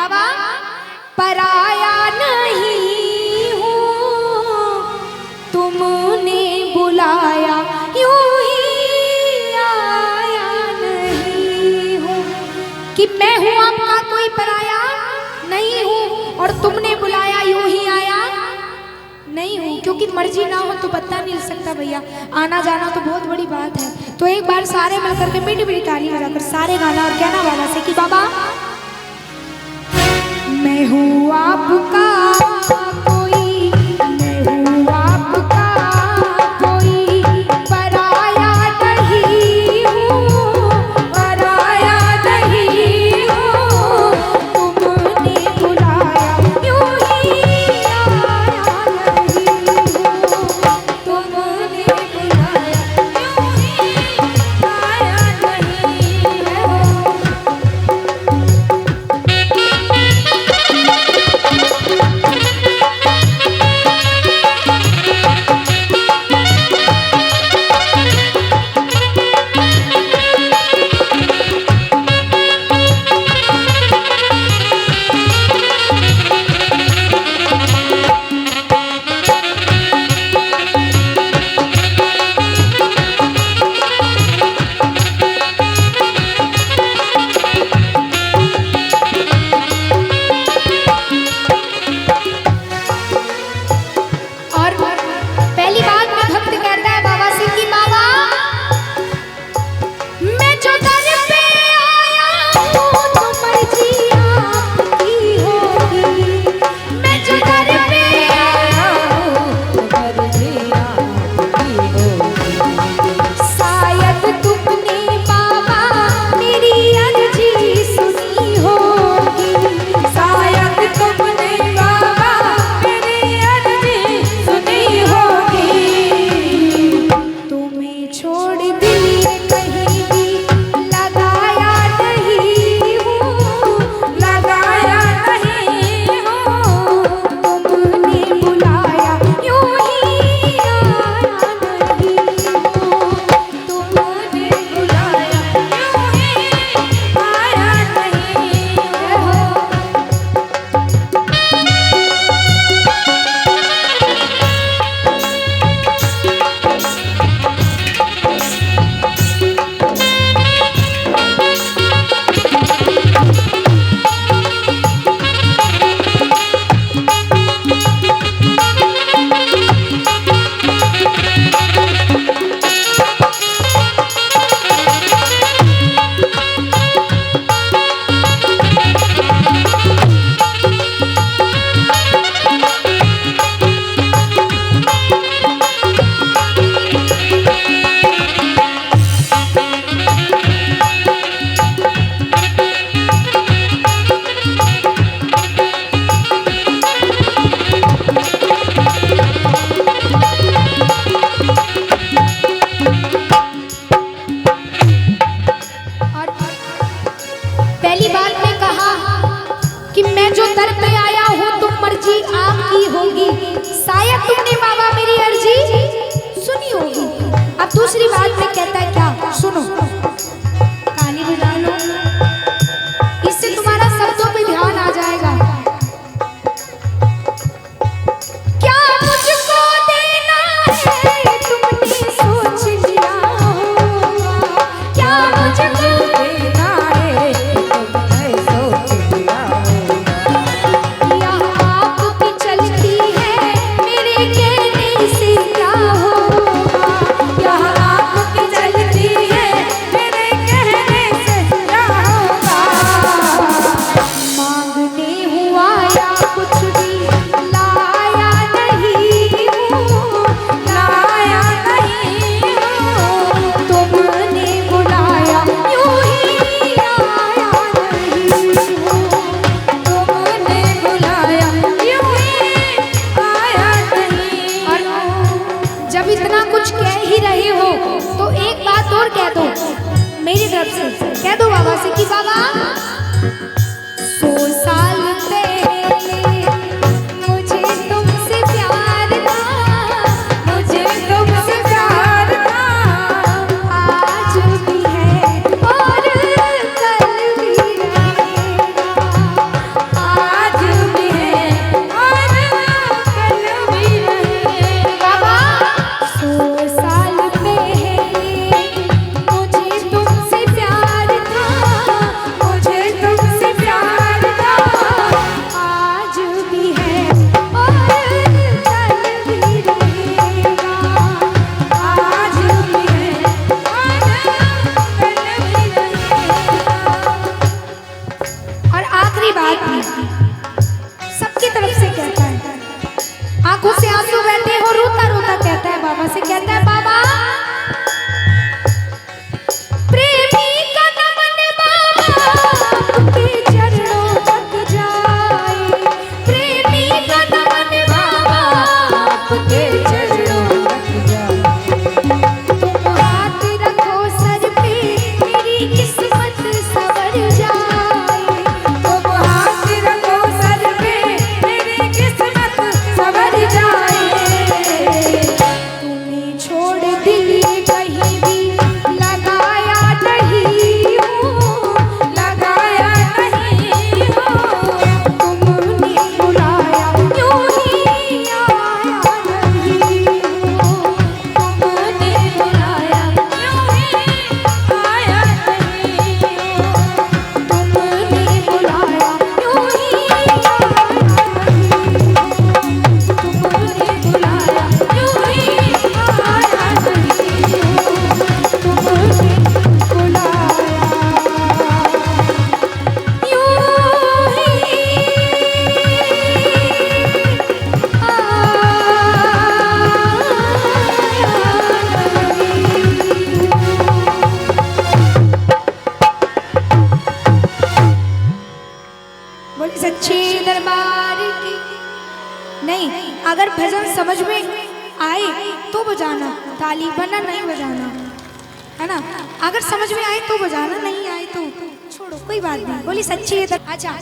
बाबा पराया नहीं हूँ, तुमने बुलाया यूं ही आया नहीं हूँ। कि मैं हूँ आपका कोई पराया नहीं हूँ और तुमने बुलाया यूं ही आया नहीं हूँ। क्योंकि मर्जी ना हो तो पता नहीं लग सकता भैया, आना जाना तो बहुत बड़ी बात है। तो एक बार सारे मिलकर के मीठी मीठी ताली बजाकर सारे गाना और कहना बाबा से कि बाबा मैं हूँ आपका कोई, मैं हूँ आपका कोई पराया नहीं हूँ, पराया नहीं हूँ, तुमने बुलाया यूं ही आया नहीं हूँ, तुमने बुलाया यूं ही आया नहीं हूँ। दूसरी बात में कहता है क्या, सुनो ताली बजा लो, इससे तुम्हारा शब्दों पे ध्यान आ जाएगा। क्या मुझको देना है तुमने सोच लिया होगा, क्या मुझको देना है तुमने सोच लिया होगा। यहाँ आपकी चलती है मेरे कहने से क्या होगा, यहाँ आपकी चलती है मेरे कहने से क्या होगा। मांगने हुआ या कुछ भी लाया नहीं हूँ, लाया नहीं हूँ, तुमने बुलाया यूं ही आया नहीं हूँ, तुमने बुलाया यूं ही आया नहीं हूँ। जब इतना कुछ कह ही रहे हो तो एक बात और कह दो मेरी तरफ से, कह दो बाबा से कि बाबा 100 साल पहले मुझे तुमसे प्यार था, मुझे तुमसे प्यार था, आज भी है और कल भी रहेगा, कैसे कहता है बाबा, प्रेमी का नमन बाबा आपके चरणों तक जाए, प्रेमी का नमन बाबा आपके चरणों तक जाए। तुम हाथ रखो सर पे मेरी किस्मत सवर जाए, तुम हाथ रखो सर पे मेरी किस्मत सवर जाए। तुम्हें छोड़ दिल कहीं भी लगाया नहीं हूँ, लगाया नहीं हूँ। तुमने बुलाया यूं ही आया नहीं हूँ, तुमने बुलाया यूं ही आया नहीं हूँ, तुमने बुलाया यूं ही आया नहीं हूँ, तुमने बुलाया यूं ही आया नहीं हूँ, तुमने बुलाया यूं ही बोले सच्चे दरबार की। नहीं, अगर भजन समझ में आए तो बजाना, ताली बना नहीं बजाना, है ना। अगर समझ में आए तो बजाना, नहीं आए तो छोड़ो, कोई बात नहीं। बोली सच्ची अच्छा।